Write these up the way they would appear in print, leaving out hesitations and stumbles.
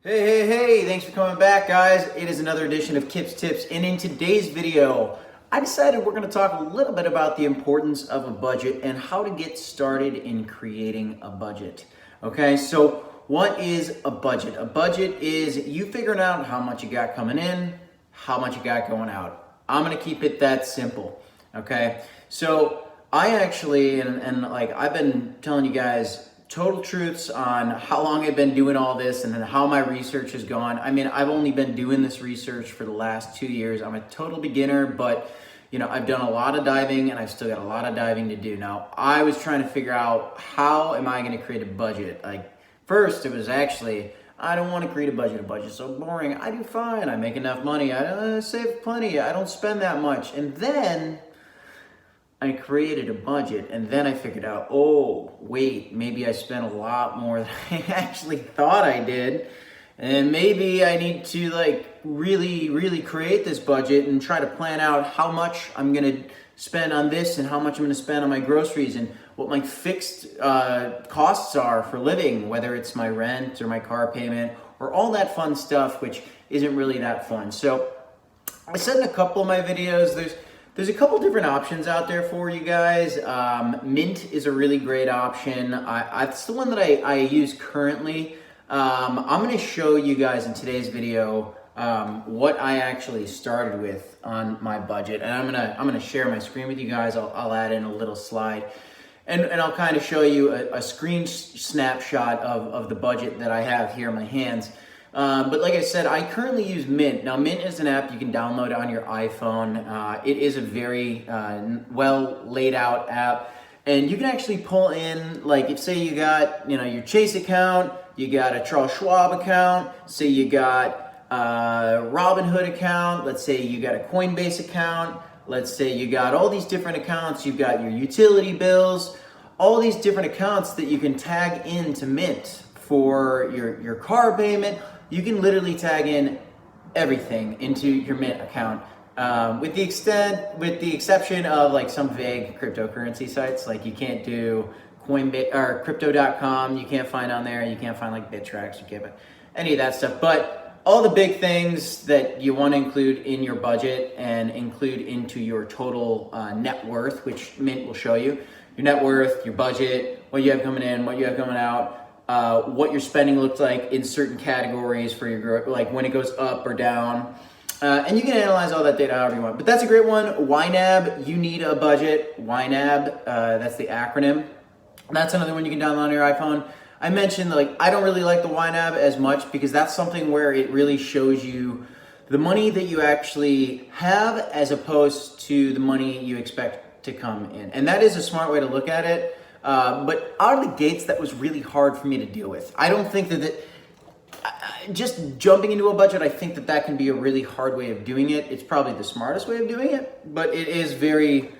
Hey, thanks for coming back, guys. It is another edition of Kip's Tips, and in today's video, I decided we're going to talk a little bit about the importance of a budget and how to get started in creating a budget. Okay, so what is a budget? A budget is you figuring out how much you got coming in, how much you got going out. I'm going to keep it that simple. Okay, so I actually, I've been telling you guys total truths on how long I've been doing all this and then how my research has gone. I mean, I've only been doing this research for the last 2 years. I'm a total beginner, but I've done a lot of diving and I've still got a lot of diving to do. Now, I was trying to figure out how am I going to create a budget? First, it was actually, I don't want to create a budget. A budget's so boring. I do fine. I make enough money. I save plenty. I don't spend that much. And then I created a budget, and then I figured out, oh, wait, maybe I spent a lot more than I actually thought I did. And maybe I need to really create this budget and try to plan out how much I'm going to spend on this and how much I'm going to spend on my groceries and what my fixed costs are for living, whether it's my rent or my car payment or all that fun stuff, which isn't really that fun. So I said in a couple of my videos, there's a couple different options out there for you guys. Mint is a really great option. It's the one that I use currently. I'm going to show you guys in today's video what I actually started with on my budget, and I'm gonna share my screen with you guys. I'll add in a little slide, and I'll kind of show you a screen snapshot of the budget that I have here in my hands. But like I said, I currently use Mint. Now, Mint is an app you can download on your iPhone. It is a very well laid out app, and you can actually pull in, if say you got your Chase account, you got a Charles Schwab account, say you got a Robinhood account, let's say you got a Coinbase account, let's say you got all these different accounts, you've got your utility bills, all these different accounts that you can tag into Mint for your car payment. You can literally tag in everything into your Mint account, with the exception of some vague cryptocurrency sites. Like you can't do Coinbase or Crypto.com. You can't find on there. You can't find Bittrex. You can't find any of that stuff. But all the big things that you want to include in your budget and include into your total net worth, which Mint will show you, your net worth, your budget, what you have coming in, what you have coming out. What your spending looks like in certain categories for your growth, like when it goes up or down. And you can analyze all that data however you want. But that's a great one. YNAB, you need a budget. YNAB, that's the acronym. That's another one you can download on your iPhone. I mentioned I don't really like the YNAB as much because that's something where it really shows you the money that you actually have as opposed to the money you expect to come in. And that is a smart way to look at it. But out of the gates, that was really hard for me to deal with. I don't think just jumping into a budget, I think that can be a really hard way of doing it. It's probably the smartest way of doing it, but it is very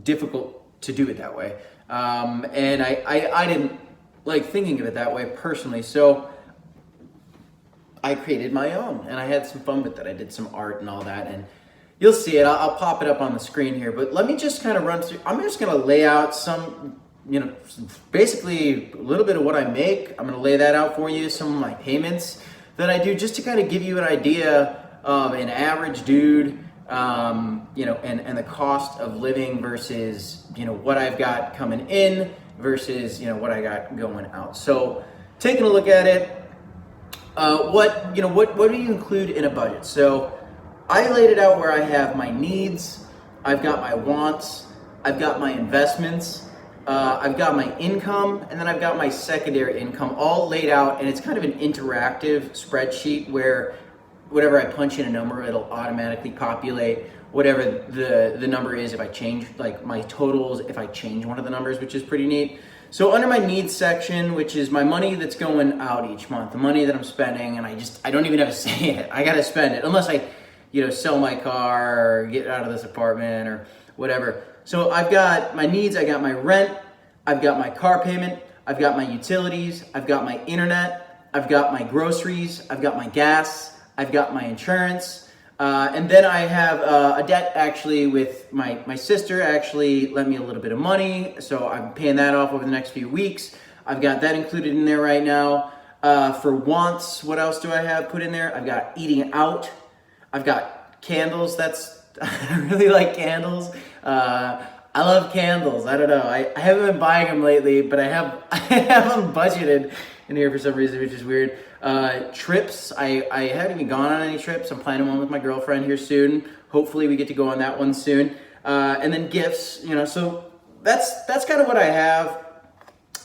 difficult to do it that way. And I didn't like thinking of it that way personally. So I created my own and I had some fun with it. I did some art and all that, and you'll see it. I'll pop it up on the screen here, but let me just kind of run through. I'm just going to lay out some, basically a little bit of what I make. I'm going to lay that out for you, some of my payments that I do, just to kind of give you an idea of an average dude, and the cost of living versus, what I've got coming in versus, what I got going out. So taking a look at it, what do you include in a budget? So I laid it out where I have my needs, I've got my wants, I've got my investments, I've got my income, and then I've got my secondary income all laid out, and it's kind of an interactive spreadsheet where whatever I punch in a number, it'll automatically populate whatever the number is if I change my totals, if I change one of the numbers, which is pretty neat. So under my needs section, which is my money that's going out each month, the money that I'm spending, and I don't even have a say in it. I gotta spend it unless I, sell my car or get out of this apartment or whatever. So I've got my needs, I got my rent, I've got my car payment, I've got my utilities, I've got my internet, I've got my groceries, I've got my gas, I've got my insurance, and then I have a debt actually with my sister actually lent me a little bit of money, so I'm paying that off over the next few weeks. I've got that included in there right now. For wants, what else do I have put in there? I've got eating out. I've got candles. I really like candles. I love candles. I don't know. I haven't been buying them lately, but I have them budgeted in here for some reason, which is weird. Trips. I haven't even gone on any trips. I'm planning one with my girlfriend here soon. Hopefully we get to go on that one soon. And then gifts, so that's kind of what I have.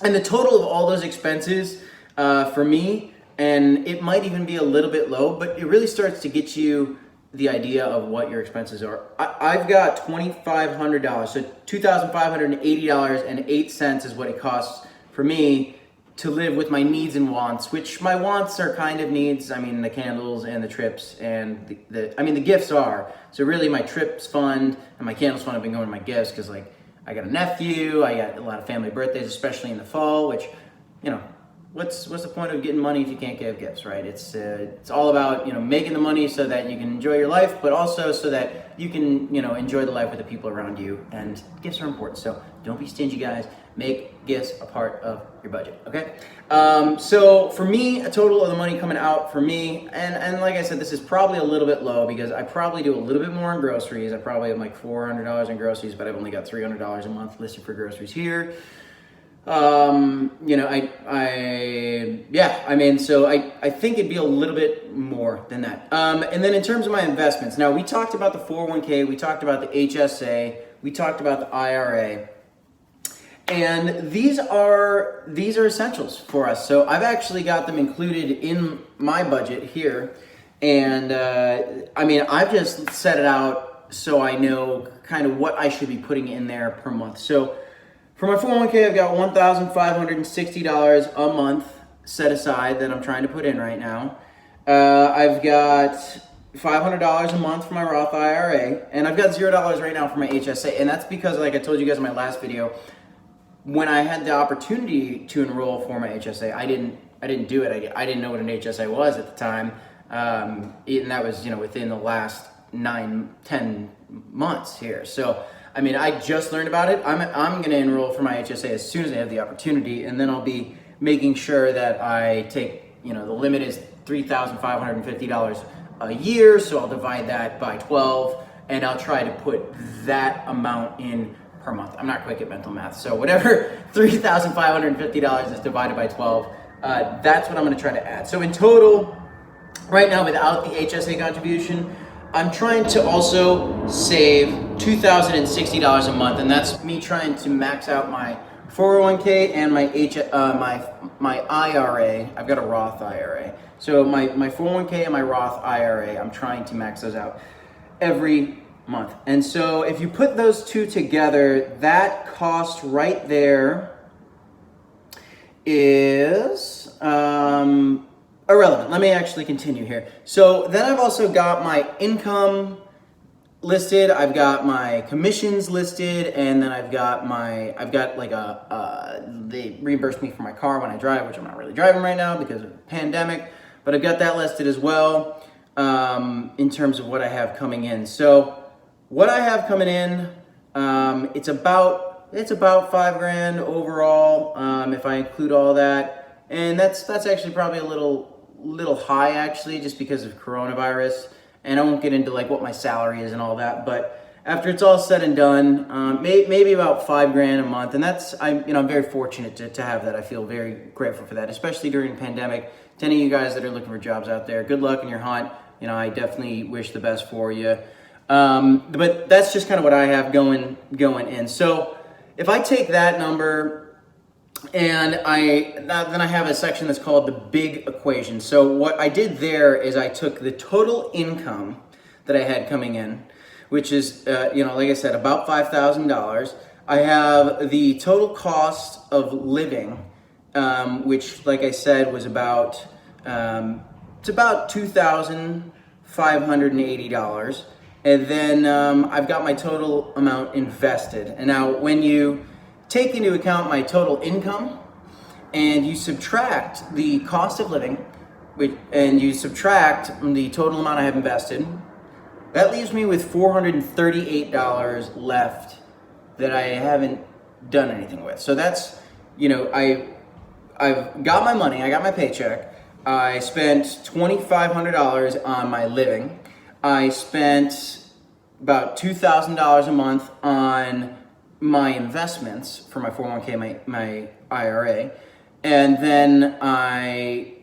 And the total of all those expenses for me, and it might even be a little bit low, but it really starts to get you the idea of what your expenses are. I've got $2,500, so $2,580.08 is what it costs for me to live with my needs and wants, which my wants are kind of needs. I mean, the candles and the trips and the gifts are. So really my trips fund and my candles fund have been going to my gifts because like I got a nephew, I got a lot of family birthdays, especially in the fall, which, what's the point of getting money if you can't give gifts, right? It's all about, making the money so that you can enjoy your life, but also so that you can, enjoy the life with the people around you, and gifts are important. So don't be stingy, guys. Make gifts a part of your budget, okay? So for me, a total of the money coming out for me, and like I said, this is probably a little bit low because I probably do a little bit more in groceries. I probably have like $400 in groceries, but I've only got $300 a month listed for groceries here. So I think it'd be a little bit more than that. And then in terms of my investments, now we talked about the 401k, we talked about the HSA, we talked about the IRA, and these are essentials for us. So I've actually got them included in my budget here. And I've just set it out so I know kind of what I should be putting in there per month. So for my 401k, I've got $1,560 a month set aside that I'm trying to put in right now. I've got $500 a month for my Roth IRA, and I've got $0 right now for my HSA. And that's because, like I told you guys in my last video, when I had the opportunity to enroll for my HSA, I didn't do it. I didn't know what an HSA was at the time, and that was within the last 9-10 months here. So I just learned about it. I'm going to enroll for my HSA as soon as I have the opportunity, and then I'll be making sure that I take, the limit is $3,550 a year, so I'll divide that by 12, and I'll try to put that amount in per month. I'm not quick at mental math, so whatever $3,550 is divided by 12, that's what I'm going to try to add. So in total, right now, without the HSA contribution, I'm trying to also save $2,060 a month, and that's me trying to max out my 401k and my IRA. I've got a Roth IRA. So my 401k and my Roth IRA, I'm trying to max those out every month. And so if you put those two together, that cost right there is irrelevant. Let me actually continue here. So then I've also got my income listed, I've got my commissions listed, and then I've got like they reimburse me for my car when I drive, which I'm not really driving right now because of the pandemic, but I've got that listed as well in terms of what I have coming in. So what I have coming in, it's about $5,000 overall if I include all that, and that's actually probably a little high actually, just because of coronavirus, and I won't get into like what my salary is and all that, but after it's all said and done, maybe about $5,000 a month, and that's I'm very fortunate to have that. I feel very grateful for that, especially during the pandemic. To any of you guys that are looking for jobs out there, good luck in your hunt. I definitely wish the best for you. But that's just kind of what I have going in. So if I take that number, and then I have a section that's called the big equation. So what I did there is I took the total income that I had coming in, which is, like I said, about $5,000. I have the total cost of living, which, like I said, was about $2,580. And then I've got my total amount invested. And now when you take into account my total income and you subtract the cost of living and you subtract the total amount I have invested, that leaves me with $438 left that I haven't done anything with. So that's, I've got my money, I got my paycheck, I spent $2,500 on my living. I spent about $2,000 a month on my investments for my 401k, my IRA. And then I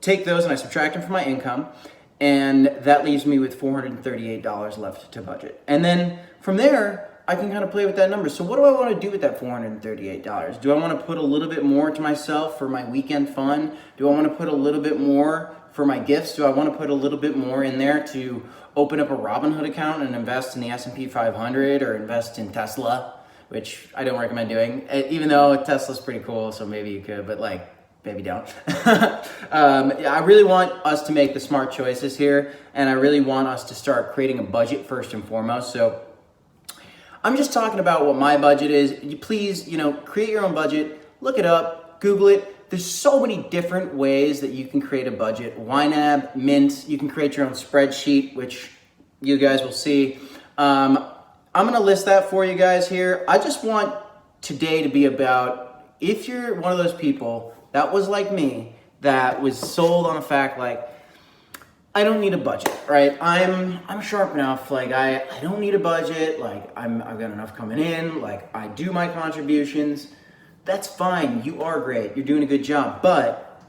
take those and I subtract them from my income. And that leaves me with $438 left to budget. And then from there, I can kind of play with that number. So what do I want to do with that $438? Do I want to put a little bit more to myself for my weekend fun? Do I want to put a little bit more for my gifts? Do I want to put a little bit more in there to open up a Robinhood account and invest in the S&P 500 or invest in Tesla, which I don't recommend doing, even though Tesla's pretty cool, so maybe you could, but like, maybe don't. I really want us to make the smart choices here, and I really want us to start creating a budget first and foremost. So I'm just talking about what my budget is. You please, create your own budget, look it up, Google it. There's so many different ways that you can create a budget. YNAB, Mint, you can create your own spreadsheet, which you guys will see. I'm gonna list that for you guys here. I just want today to be about, if you're one of those people that was like me, that was sold on a fact like, I don't need a budget, right? I'm sharp enough, like I don't need a budget, like I've got enough coming in, like I do my contributions. That's fine, you are great, you're doing a good job, but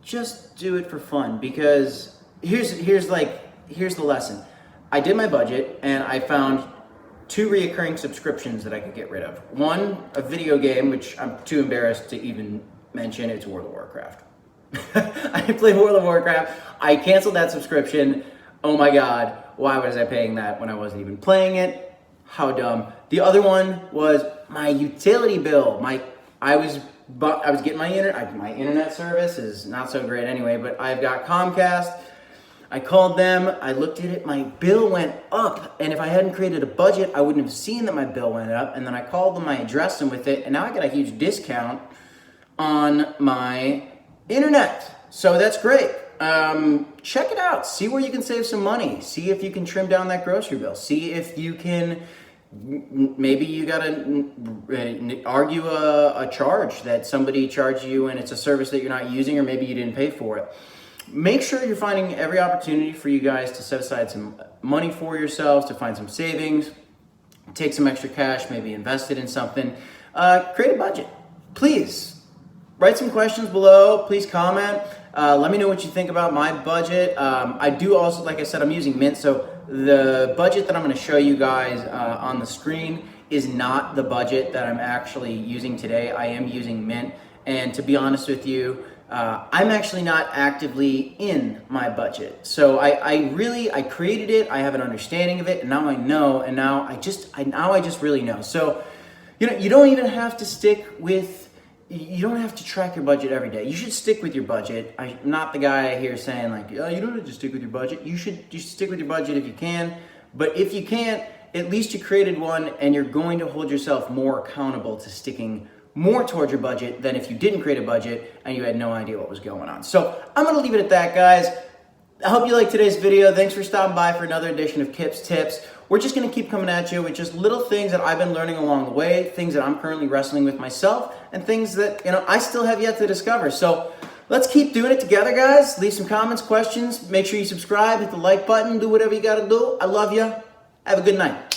just do it for fun, because here's the lesson. I did my budget and I found 2 reoccurring subscriptions that I could get rid of. One, a video game, which I'm too embarrassed to even mention, it's World of Warcraft. I play World of Warcraft. I canceled that subscription. Oh my God, why was I paying that when I wasn't even playing it? How dumb. The other one was my utility bill. I was getting my internet service is not so great anyway, but I've got Comcast. I called them, I looked at it, my bill went up, and if I hadn't created a budget, I wouldn't have seen that my bill went up, and then I called them, I addressed them with it, and now I got a huge discount on my internet. So that's great. Check it out. See where you can save some money. See if you can trim down that grocery bill. See if you can, maybe you gotta argue a charge that somebody charged you and it's a service that you're not using, or maybe you didn't pay for it. Make sure you're finding every opportunity for you guys to set aside some money for yourselves, to find some savings, take some extra cash, maybe invest it in something. Create a budget. Please write some questions below. Please comment. Let me know what you think about my budget. I do also, like I said, I'm using Mint. So the budget that I'm going to show you guys on the screen is not the budget that I'm actually using today. I am using Mint. And to be honest with you, I'm actually not actively in my budget. So I created it, I have an understanding of it, and now I know, and now I just really know. So, you don't even have to you don't have to track your budget every day. You should stick with your budget. I'm not the guy here saying like, oh, you don't have to stick with your budget. You should just stick with your budget if you can. But if you can't, at least you created one, and you're going to hold yourself more accountable to sticking more towards your budget than if you didn't create a budget and you had no idea what was going on. So I'm gonna leave it at that, guys. I hope you liked today's video. Thanks for stopping by for another edition of Kip's Tips. We're just gonna keep coming at you with just little things that I've been learning along the way, things that I'm currently wrestling with myself, and things that I still have yet to discover. So let's keep doing it together, guys. Leave some comments, questions. Make sure you subscribe, hit the like button, do whatever you gotta do. I love you. Have a good night.